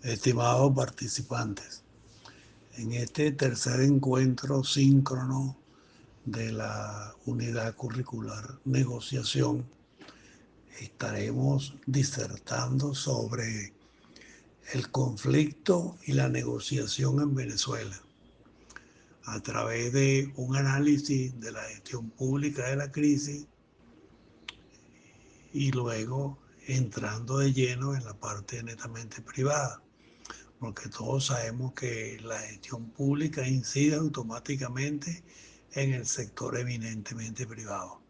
Estimados participantes, en este tercer encuentro síncrono de la unidad curricular negociación, estaremos disertando sobre el conflicto y la negociación en Venezuela a través de un análisis de la gestión pública de la crisis y luego entrando de lleno en la parte netamente privada, porque todos sabemos que la gestión pública incide automáticamente en el sector eminentemente privado.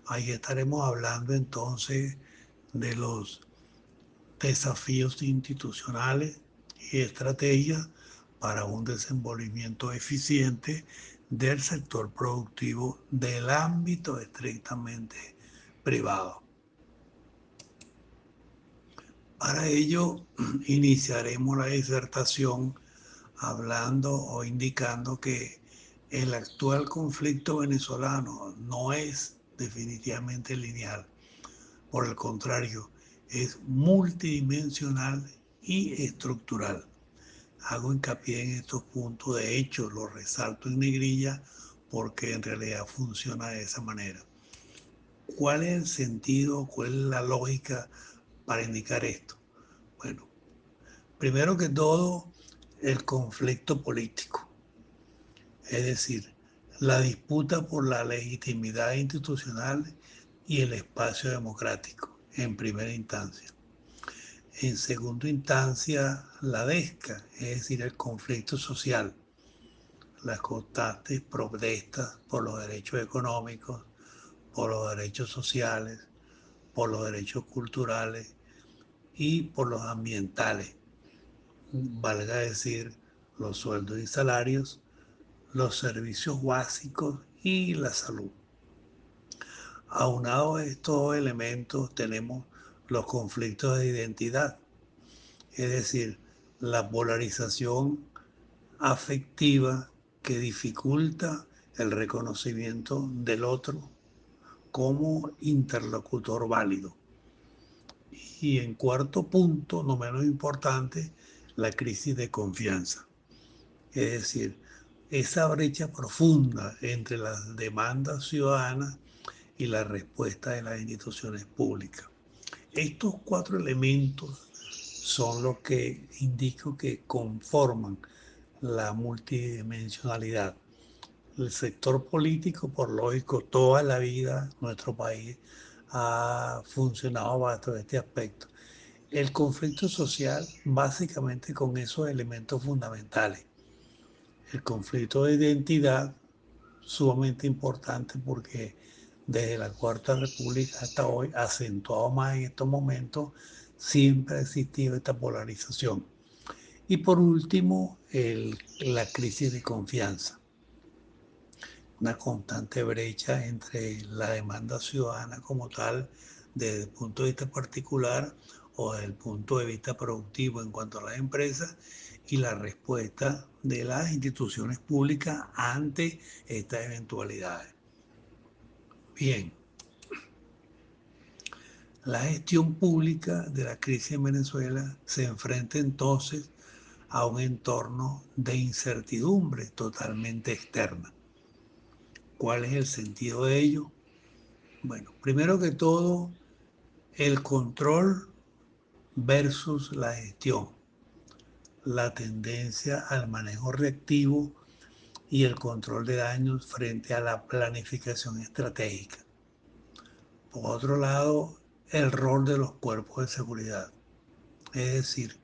Ahí estaremos hablando entonces de los desafíos institucionales y estrategias para un desenvolvimiento eficiente del sector productivo del ámbito estrictamente privado. Para ello, iniciaremos la disertación hablando o indicando que el actual conflicto venezolano no es definitivamente lineal. Por el contrario, es multidimensional y estructural. Hago hincapié en estos puntos, de hecho los resalto en negrilla porque en realidad funciona de esa manera. ¿Cuál es el sentido, cuál es la lógica para indicar esto? Bueno, primero que todo, el conflicto político, es decir, la disputa por la legitimidad institucional y el espacio democrático, en primera instancia. En segunda instancia, la DESCA, es decir, el conflicto social, las constantes protestas por los derechos económicos, por los derechos sociales, por los derechos culturales y por los ambientales, valga decir, los sueldos y salarios, los servicios básicos y la salud. Aunado a estos elementos tenemos los conflictos de identidad, es decir, la polarización afectiva que dificulta el reconocimiento del otro como interlocutor válido. Y en cuarto punto, no menos importante, la crisis de confianza. Es decir, esa brecha profunda entre las demandas ciudadanas y la respuesta de las instituciones públicas. Estos cuatro elementos son los que indico que conforman la multidimensionalidad. El sector político, por lógico, toda la vida nuestro país ha funcionado bajo este aspecto. El conflicto social, básicamente con esos elementos fundamentales. El conflicto de identidad, sumamente importante porque desde la Cuarta República hasta hoy, acentuado más en estos momentos, siempre ha existido esta polarización. Y por último, la crisis de confianza, una constante brecha entre la demanda ciudadana como tal, desde el punto de vista particular o desde el punto de vista productivo en cuanto a las empresas, y la respuesta de las instituciones públicas ante estas eventualidades. Bien, la gestión pública de la crisis en Venezuela se enfrenta entonces a un entorno de incertidumbre totalmente externa. ¿Cuál es el sentido de ello? Bueno, primero que todo, el control versus la gestión, la tendencia al manejo reactivo y el control de daños frente a la planificación estratégica. Por otro lado, el rol de los cuerpos de seguridad, es decir,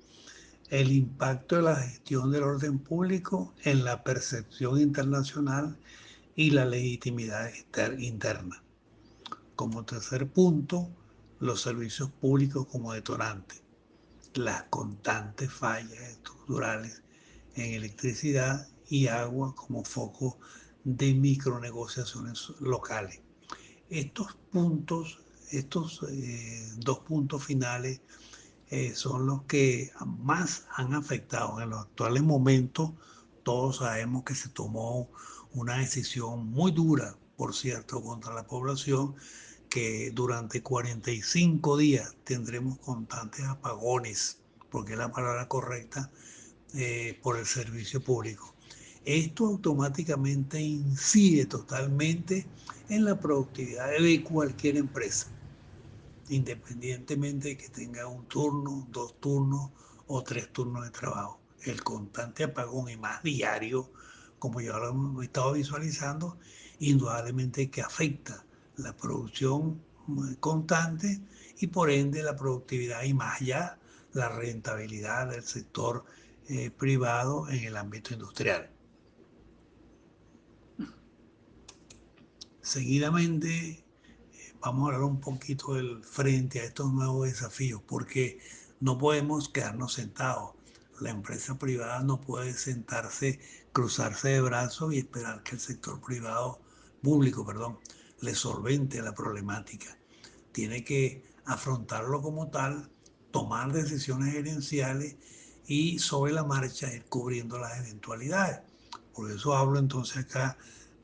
el impacto de la gestión del orden público en la percepción internacional y la legitimidad interna. Como tercer punto, los servicios públicos como detonantes, las constantes fallas estructurales en electricidad y agua como foco de micronegociaciones locales. Estos puntos, estos dos puntos finales son los que más han afectado. En los actuales momentos, todos sabemos que se tomó una decisión muy dura, por cierto, contra la población, que durante 45 días tendremos constantes apagones porque es la palabra correcta, por el servicio público. Esto automáticamente incide totalmente en la productividad de cualquier empresa, independientemente de que tenga un turno, dos turnos o tres turnos de trabajo. El constante apagón y más diario, como ya lo hemos estado visualizando, indudablemente que afecta la producción constante y por ende la productividad y más allá la rentabilidad del sector privado en el ámbito industrial. Seguidamente vamos a hablar un poquito del frente a estos nuevos desafíos, porque no podemos quedarnos sentados. La empresa privada no puede sentarse, cruzarse de brazos y esperar que el sector privado, público, perdón, le solvente la problemática. Tiene que afrontarlo como tal, tomar decisiones gerenciales y sobre la marcha ir cubriendo las eventualidades. Por eso hablo entonces acá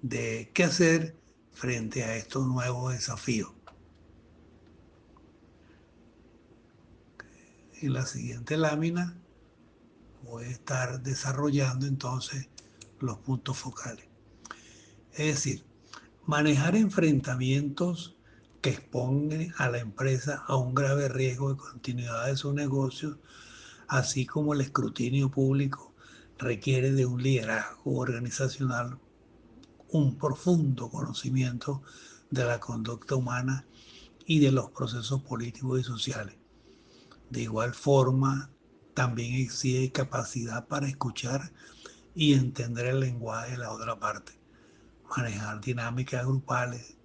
de qué hacer frente a estos nuevos desafíos. En la siguiente lámina voy a estar desarrollando entonces los puntos focales. Es decir, manejar enfrentamientos que expongan a la empresa a un grave riesgo de continuidad de su negocio, así como el escrutinio público, requiere de un liderazgo organizacional, un profundo conocimiento de la conducta humana y de los procesos políticos y sociales. De igual forma, también exige capacidad para escuchar y entender el lenguaje de la otra parte, manejar dinámicas grupales,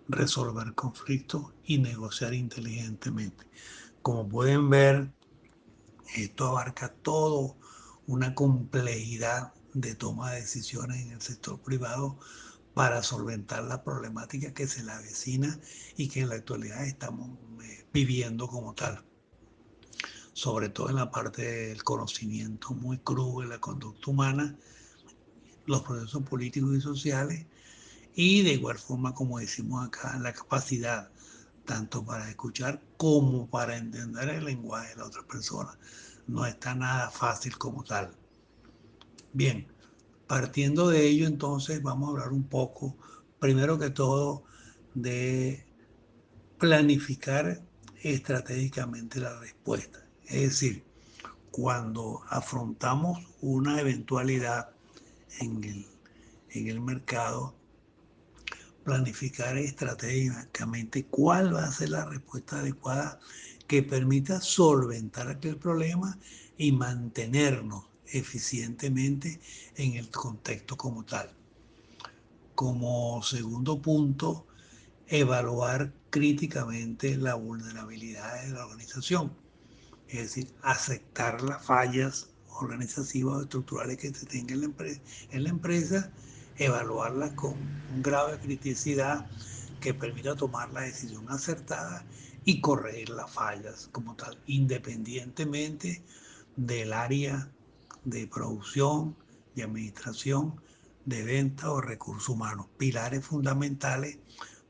resolver conflictos y negociar inteligentemente. Como pueden ver, esto abarca todo una complejidad de toma de decisiones en el sector privado para solventar la problemática que se le avecina y que en la actualidad estamos viviendo como tal, sobre todo en la parte del conocimiento muy crudo de la conducta humana, los procesos políticos y sociales, y de igual forma, como decimos acá, la capacidad tanto para escuchar como para entender el lenguaje de la otra persona. No está nada fácil como tal. Bien, partiendo de ello, entonces vamos a hablar un poco, primero que todo, de planificar estratégicamente la respuesta. Es decir, cuando afrontamos una eventualidad en el mercado, planificar estratégicamente cuál va a ser la respuesta adecuada que permita solventar aquel problema y mantenernos eficientemente en el contexto como tal. Como segundo punto, evaluar críticamente la vulnerabilidad de la organización, es decir, aceptar las fallas organizativas o estructurales que se tengan en la empresa, evaluarlas con un grado de criticidad que permita tomar la decisión acertada y corregir las fallas como tal, independientemente del área de producción, de administración, de venta o recursos humanos, pilares fundamentales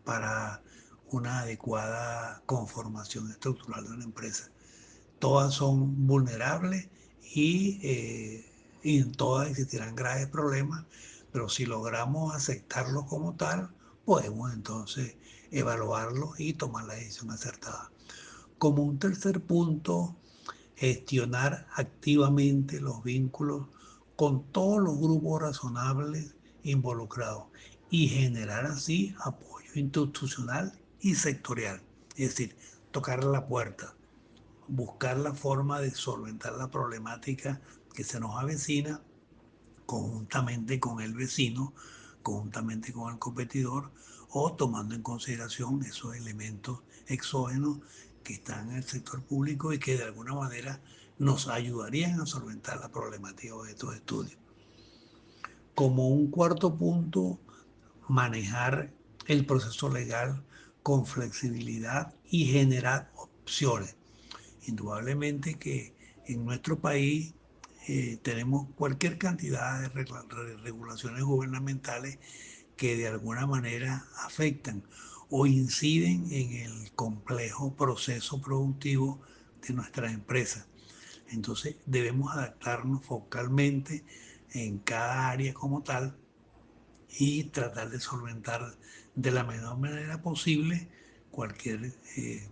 para una adecuada conformación estructural de una empresa. Todas son vulnerables y en todas existirán graves problemas, pero si logramos aceptarlos como tal, podemos entonces evaluarlos y tomar la decisión acertada. Como un tercer punto, gestionar activamente los vínculos con todos los grupos razonables involucrados y generar así apoyo institucional y sectorial. Es decir, tocar la puerta, buscar la forma de solventar la problemática que se nos avecina conjuntamente con el vecino, conjuntamente con el competidor o tomando en consideración esos elementos exógenos que están en el sector público y que de alguna manera nos ayudarían a solventar la problemática de estos estudios. Como un cuarto punto, manejar el proceso legal con flexibilidad y generar opciones. Indudablemente que en nuestro país tenemos cualquier cantidad de regulaciones gubernamentales que de alguna manera afectan o inciden en el complejo proceso productivo de nuestras empresas. Entonces debemos adaptarnos focalmente en cada área como tal y tratar de solventar de la menor manera posible cualquier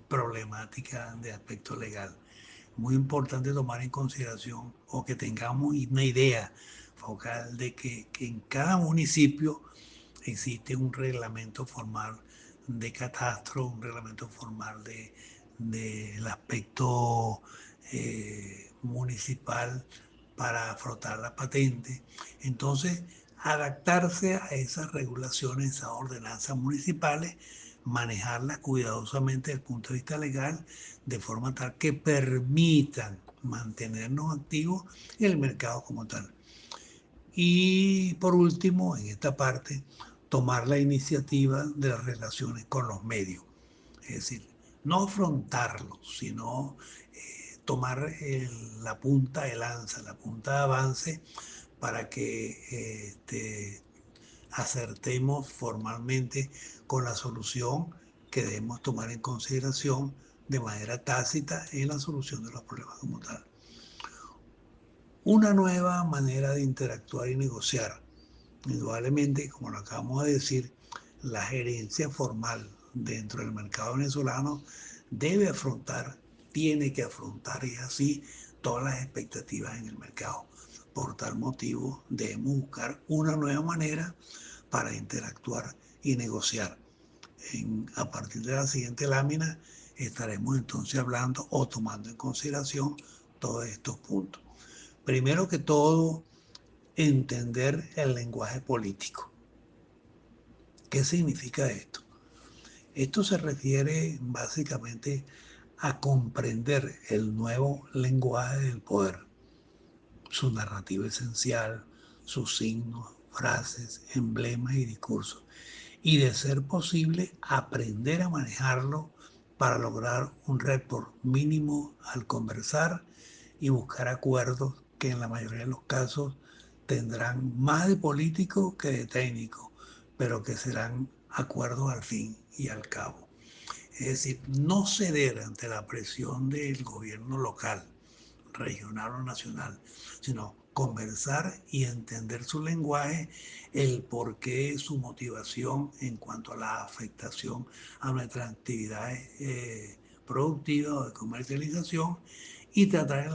problemática de aspecto legal. Muy importante tomar en consideración o que tengamos una idea focal de que en cada municipio existe un reglamento formal de catastro, un reglamento formal del aspecto municipal para afrontar la patente. Entonces, adaptarse a esas regulaciones, esas ordenanzas municipales, manejarlas cuidadosamente desde el punto de vista legal, de forma tal que permitan mantenernos activos en el mercado como tal. Y por último, en esta parte, tomar la iniciativa de las relaciones con los medios. Es decir, no afrontarlos, sino tomar la punta de lanza, la punta de avance para que acertemos formalmente con la solución que debemos tomar en consideración de manera tácita en la solución de los problemas como tal. Una nueva manera de interactuar y negociar. Indudablemente, como lo acabamos de decir, la gerencia formal dentro del mercado venezolano debe afrontar, tiene que afrontar y así todas las expectativas en el mercado. Por tal motivo, debemos buscar una nueva manera para interactuar y negociar. A partir de la siguiente lámina estaremos entonces hablando o tomando en consideración todos estos puntos. Primero que todo, entender el lenguaje político. ¿Qué significa esto? Esto se refiere básicamente a comprender el nuevo lenguaje del poder, su narrativa esencial, sus signos, frases, emblemas y discursos, y de ser posible aprender a manejarlo para lograr un récord mínimo al conversar y buscar acuerdos que en la mayoría de los casos tendrán más de político que de técnico, pero que serán acuerdos al fin y al cabo. Es decir, no ceder ante la presión del gobierno local, regional o nacional, sino conversar y entender su lenguaje, el porqué, su motivación en cuanto a la afectación a nuestras actividades productivas o de comercialización y tratar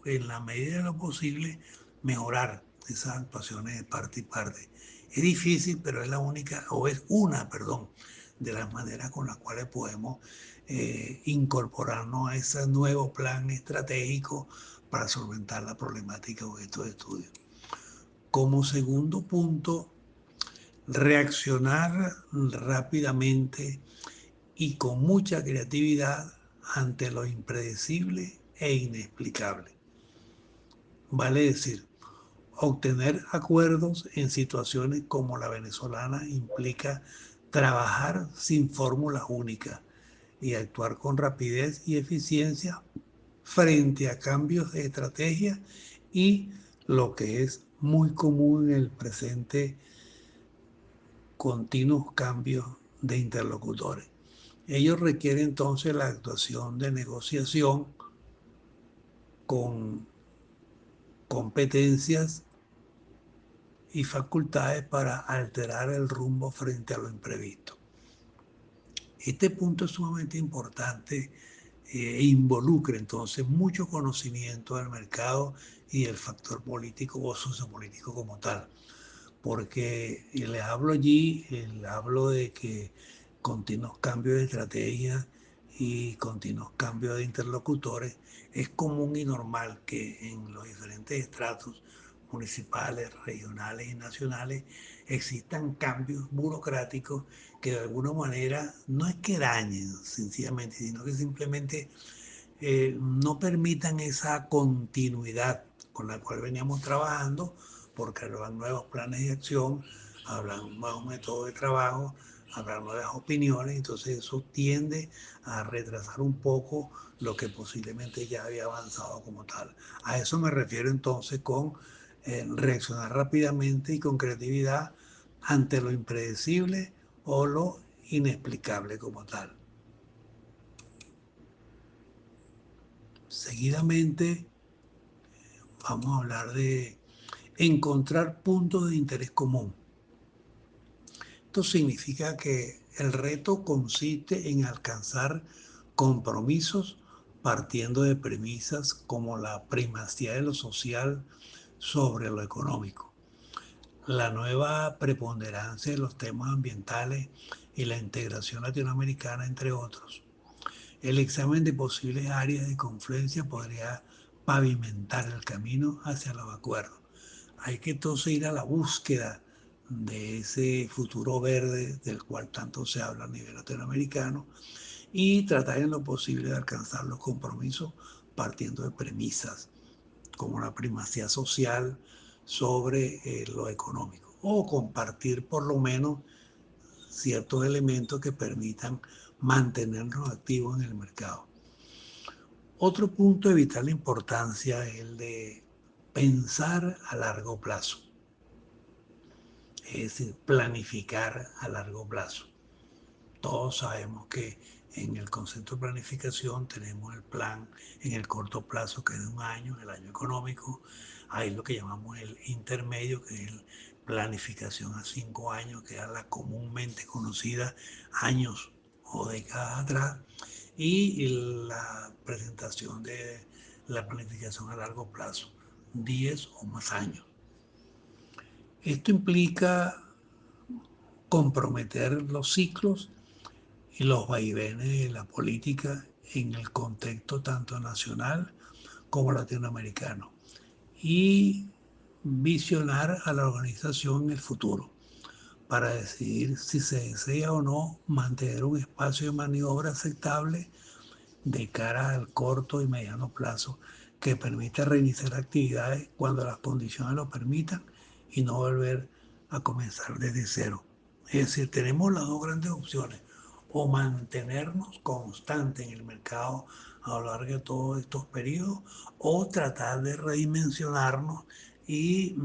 en la medida de lo posible mejorar esas actuaciones de parte y parte. Es difícil, pero es la única, o es una, perdón, de las maneras con las cuales podemos incorporarnos a ese nuevo plan estratégico para solventar la problemática de estos estudios. Como segundo punto, reaccionar rápidamente y con mucha creatividad ante lo impredecible e inexplicable. Vale decir, obtener acuerdos en situaciones como la venezolana implica trabajar sin fórmulas únicas y actuar con rapidez y eficiencia frente a cambios de estrategia y lo que es muy común en el presente, continuos cambios de interlocutores. Ellos requieren entonces la actuación de negociación con competencias y facultades para alterar el rumbo frente a lo imprevisto. Este punto es sumamente importante e involucra entonces mucho conocimiento del mercado y del factor político o sociopolítico como tal. Porque les hablo allí, les hablo de que continuos cambios de estrategia y continuos cambios de interlocutores es común y normal que en los diferentes estratos municipales, regionales y nacionales existan cambios burocráticos que de alguna manera no es que dañen sencillamente, sino que simplemente no permitan esa continuidad con la cual veníamos trabajando, porque habrán nuevos planes de acción, habrán nuevos métodos de trabajo, habrá nuevas opiniones, entonces eso tiende a retrasar un poco lo que posiblemente ya había avanzado como tal. A eso me refiero entonces con reaccionar rápidamente y con creatividad ante lo impredecible o lo inexplicable como tal. Seguidamente vamos a hablar de encontrar puntos de interés común. Esto significa que el reto consiste en alcanzar compromisos partiendo de premisas como la primacía de lo social sobre lo económico, la nueva preponderancia de los temas ambientales y la integración latinoamericana, entre otros. El examen de posibles áreas de confluencia podría pavimentar el camino hacia los acuerdos. Hay que entonces ir a la búsqueda de ese futuro verde del cual tanto se habla a nivel latinoamericano y tratar en lo posible de alcanzar los compromisos partiendo de premisas como la primacía social sobre lo económico o compartir por lo menos ciertos elementos que permitan mantenernos activos en el mercado. Otro punto de vital importancia es el de pensar a largo plazo, es decir, planificar a largo plazo. Todos sabemos que en el concepto de planificación tenemos el plan en el corto plazo, que es de un año, el año económico. Hay lo que llamamos el intermedio, que es planificación a 5 años, que era la comúnmente conocida años o décadas atrás. Y la presentación de la planificación a largo plazo, 10 o más años. Esto implica comprometer los ciclos y los vaivenes de la política en el contexto tanto nacional como latinoamericano y visionar a la organización en el futuro para decidir si se desea o no mantener un espacio de maniobra aceptable de cara al corto y mediano plazo que permita reiniciar actividades cuando las condiciones lo permitan y no volver a comenzar desde cero. Es decir, tenemos las dos grandes opciones: o mantenernos constantes en el mercado a lo largo de todos estos periodos, o tratar de redimensionarnos y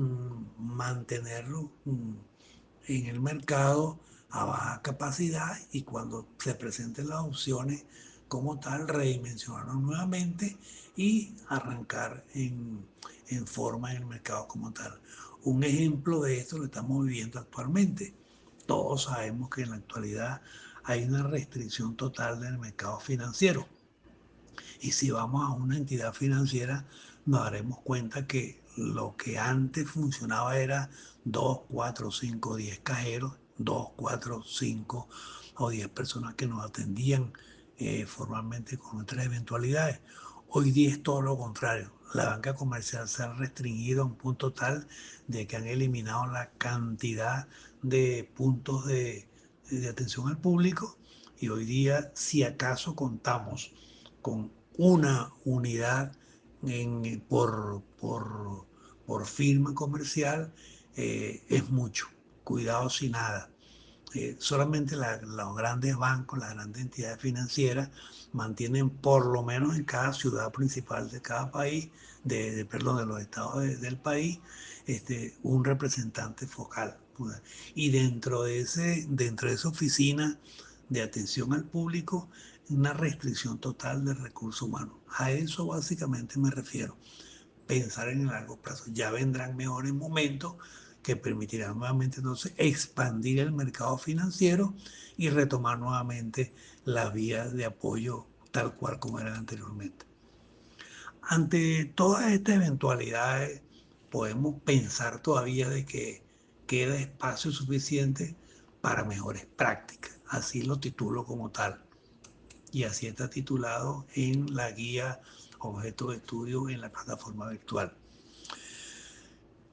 mantenerlo en el mercado a baja capacidad, y cuando se presenten las opciones como tal, redimensionarnos nuevamente y arrancar en forma en el mercado como tal. Un ejemplo de esto lo estamos viviendo actualmente. Todos sabemos que en la actualidad hay una restricción total del mercado financiero. Y si vamos a una entidad financiera, nos daremos cuenta que lo que antes funcionaba era 2, 4, 5, 10 cajeros, 2, 4, 5 o 10 personas que nos atendían formalmente con nuestras eventualidades. Hoy día es todo lo contrario. La banca comercial se ha restringido a un punto tal de que han eliminado la cantidad de puntos de atención al público, y hoy día, si acaso contamos con una unidad por firma comercial, es mucho. Cuidado si nada. Solamente los grandes bancos, las grandes entidades financieras mantienen por lo menos en cada ciudad principal de cada país, perdón, de los estados del país, un representante focal. Y dentro de esa oficina de atención al público, una restricción total de recursos humanos. A eso básicamente me refiero. Pensar en el largo plazo. Ya vendrán mejores momentos que permitirán nuevamente entonces expandir el mercado financiero y retomar nuevamente las vías de apoyo tal cual como eran anteriormente. Ante todas estas eventualidades, podemos pensar todavía de que queda espacio suficiente para mejores prácticas. Así lo titulo como tal. Y así está titulado en la guía objeto de estudio en la plataforma virtual.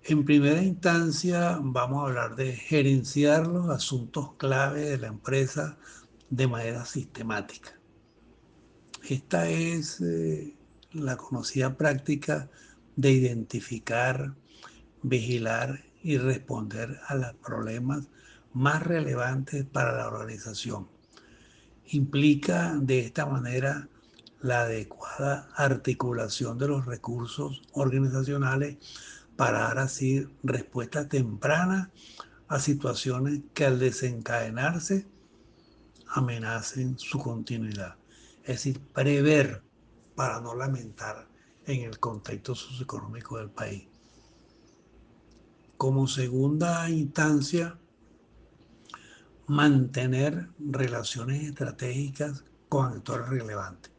En primera instancia, vamos a hablar de gerenciar los asuntos clave de la empresa de manera sistemática. Esta es la conocida práctica de identificar, vigilar y responder a los problemas más relevantes para la organización. Implica de esta manera la adecuada articulación de los recursos organizacionales para dar así respuesta temprana a situaciones que al desencadenarse amenacen su continuidad. Es decir, prever para no lamentar en el contexto socioeconómico del país. Como segunda instancia, mantener relaciones estratégicas con actores relevantes.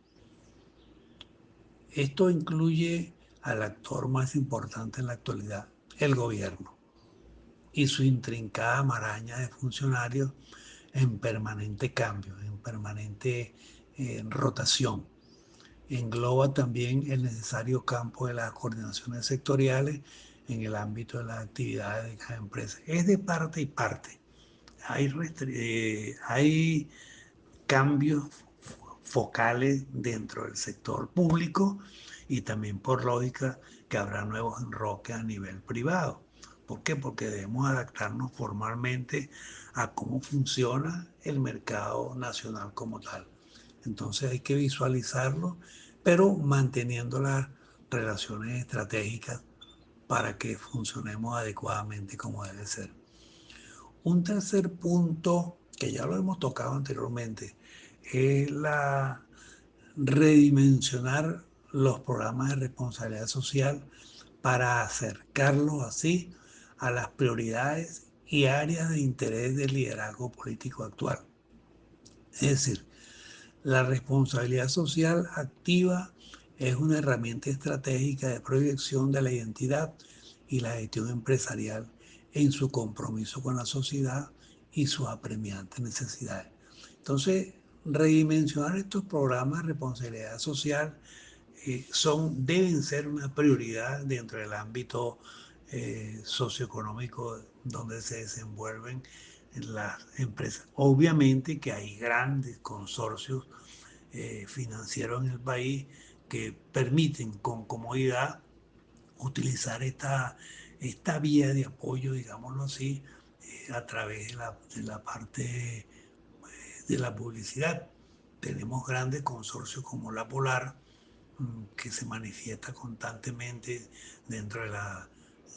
Esto incluye al actor más importante en la actualidad, el gobierno, y su intrincada maraña de funcionarios en permanente cambio, en permanente rotación. Engloba también el necesario campo de las coordinaciones sectoriales en el ámbito de las actividades de cada empresa. Es de parte y parte. Hay cambios focales dentro del sector público y también por lógica que habrá nuevos enroques a nivel privado. ¿Por qué? Porque debemos adaptarnos formalmente a cómo funciona el mercado nacional como tal. Entonces hay que visualizarlo, pero manteniendo las relaciones estratégicas para que funcionemos adecuadamente como debe ser. Un tercer punto, que ya lo hemos tocado anteriormente, es la redimensionar los programas de responsabilidad social para acercarlos así a las prioridades y áreas de interés del liderazgo político actual. Es decir, la responsabilidad social activa es una herramienta estratégica de proyección de la identidad y la gestión empresarial en su compromiso con la sociedad y sus apremiantes necesidades. Entonces, redimensionar estos programas de responsabilidad social deben ser una prioridad dentro del ámbito socioeconómico donde se desenvuelven las empresas. Obviamente que hay grandes consorcios financieros en el país que permiten con comodidad utilizar esta vía de apoyo, digámoslo así, a través de la parte de la publicidad. Tenemos grandes consorcios como La Polar, que se manifiesta constantemente dentro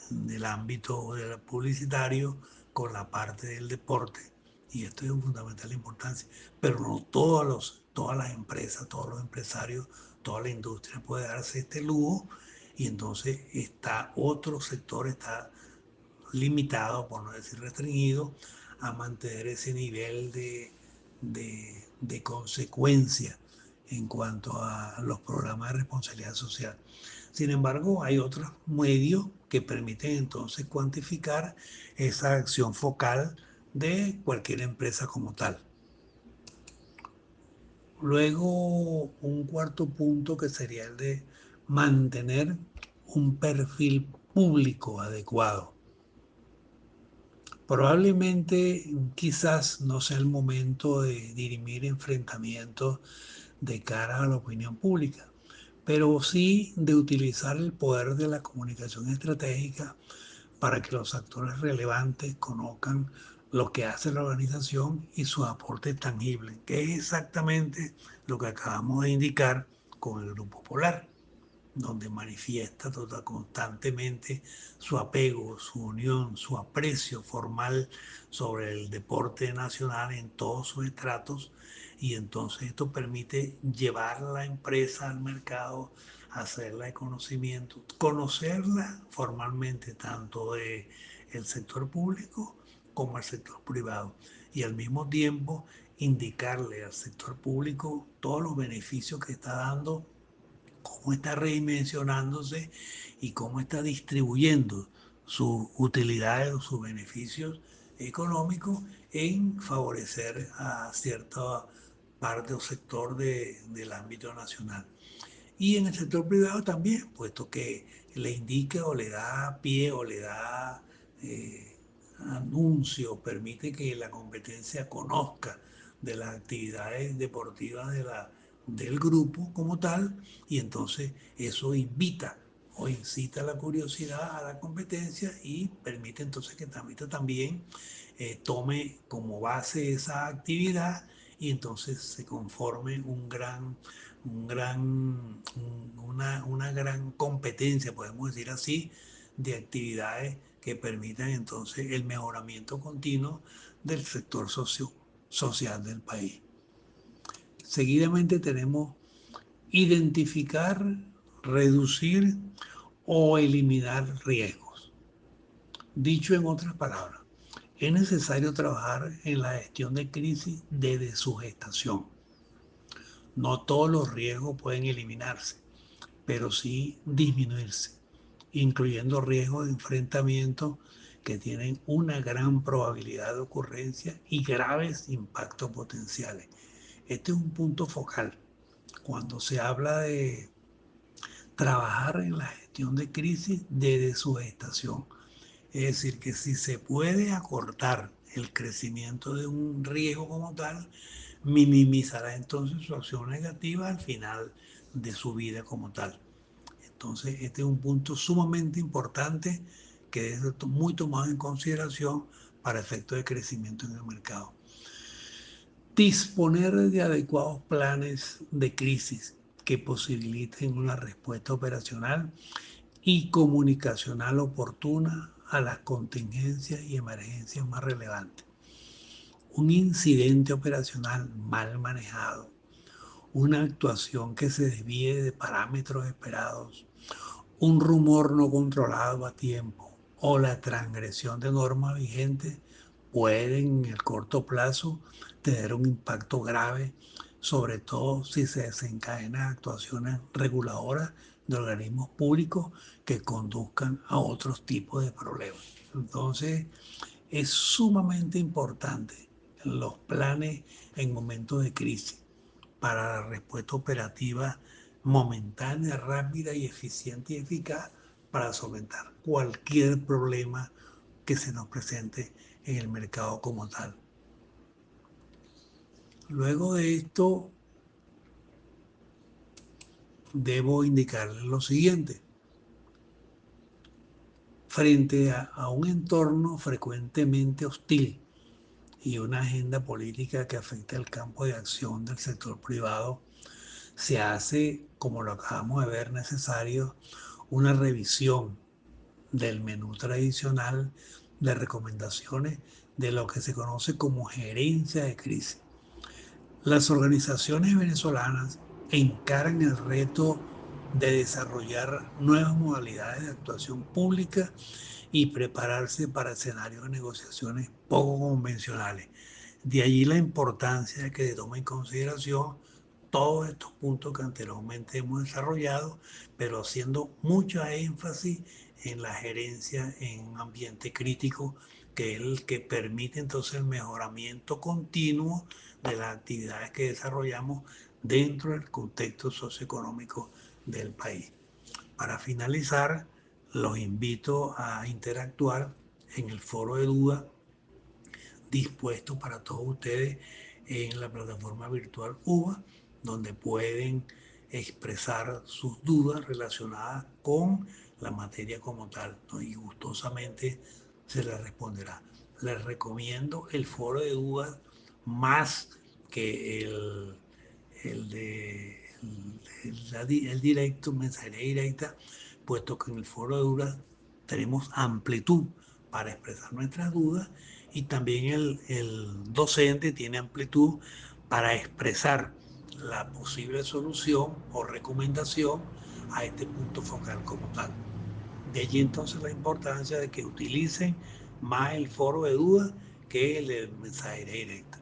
del ámbito publicitario con la parte del deporte. Y esto es de fundamental importancia. Pero no todas las empresas, todos los empresarios, toda la industria puede darse este lujo. Y entonces otro sector está limitado, por no decir restringido, a mantener ese nivel de consecuencia en cuanto a los programas de responsabilidad social. Sin embargo, hay otros medios que permiten entonces cuantificar esa acción focal de cualquier empresa como tal. Luego, un cuarto punto que sería el de mantener un perfil público adecuado. Probablemente quizás no sea el momento de dirimir enfrentamientos de cara a la opinión pública, pero sí de utilizar el poder de la comunicación estratégica para que los actores relevantes conozcan lo que hace la organización y sus aportes tangibles, que es exactamente lo que acabamos de indicar con el Grupo Polar, donde manifiesta constantemente su apego, su unión, su aprecio formal sobre el deporte nacional en todos sus estratos, y entonces esto permite llevar la empresa al mercado, hacerla de conocimiento, conocerla formalmente tanto del sector público como el sector privado, y al mismo tiempo indicarle al sector público todos los beneficios que está dando, cómo está redimensionándose y cómo está distribuyendo sus utilidades o sus beneficios económicos en favorecer a cierta parte o sector del ámbito nacional. Y en el sector privado también, puesto que le indica o le da pie o le da eh, anuncio, permite que la competencia conozca de las actividades deportivas del grupo como tal, y entonces eso invita o incita la curiosidad a la competencia y permite entonces que también tome como base esa actividad, y entonces se conforme una gran competencia, podemos decir así, de actividades que permitan entonces el mejoramiento continuo del sector social del país. Seguidamente tenemos identificar, reducir o eliminar riesgos. Dicho en otras palabras, es necesario trabajar en la gestión de crisis desde su gestación. No todos los riesgos pueden eliminarse, pero sí disminuirse, incluyendo riesgos de enfrentamiento que tienen una gran probabilidad de ocurrencia y graves impactos potenciales. Este es un punto focal cuando se habla de trabajar en la gestión de crisis desde su gestación. Es decir, que si se puede acortar el crecimiento de un riesgo como tal, minimizará entonces su acción negativa al final de su vida como tal. Entonces, este es un punto sumamente importante que es muy tomado en consideración para efectos de crecimiento en el mercado. Disponer de adecuados planes de crisis que posibiliten una respuesta operacional y comunicacional oportuna a las contingencias y emergencias más relevantes. Un incidente operacional mal manejado, una actuación que se desvíe de parámetros esperados, un rumor no controlado a tiempo o la transgresión de normas vigentes pueden en el corto plazo tener un impacto grave, sobre todo si se desencadenan actuaciones reguladoras de organismos públicos que conduzcan a otros tipos de problemas. Entonces, es sumamente importante los planes en momentos de crisis para la respuesta operativa momentánea, rápida y eficiente y eficaz para solventar cualquier problema que se nos presente en el mercado como tal. Luego de esto, debo indicarles lo siguiente. Frente a un entorno frecuentemente hostil y una agenda política que afecta el campo de acción del sector privado, se hace, como lo acabamos de ver, necesario una revisión del menú tradicional de recomendaciones de lo que se conoce como gerencia de crisis. Las organizaciones venezolanas encaran el reto de desarrollar nuevas modalidades de actuación pública y prepararse para escenarios de negociaciones poco convencionales. De allí la importancia de que se tome en consideración todos estos puntos que anteriormente hemos desarrollado, pero haciendo mucho énfasis en la gerencia en un ambiente crítico, que es el que permite entonces el mejoramiento continuo de las actividades que desarrollamos dentro del contexto socioeconómico del país. Para finalizar, los invito a interactuar en el foro de dudas dispuesto para todos ustedes en la plataforma virtual UBA, donde pueden expresar sus dudas relacionadas con la materia como tal, ¿no? Y gustosamente se les responderá. Les recomiendo el foro de dudas más que el de el directo, mensajería directa, puesto que en el foro de dudas tenemos amplitud para expresar nuestras dudas y también el docente tiene amplitud para expresar la posible solución o recomendación a este punto focal como tal. De allí entonces la importancia de que utilicen más el foro de dudas que el de mensajería directa.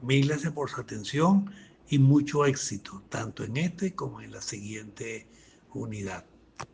Mil gracias por su atención y mucho éxito, tanto en este como en la siguiente unidad.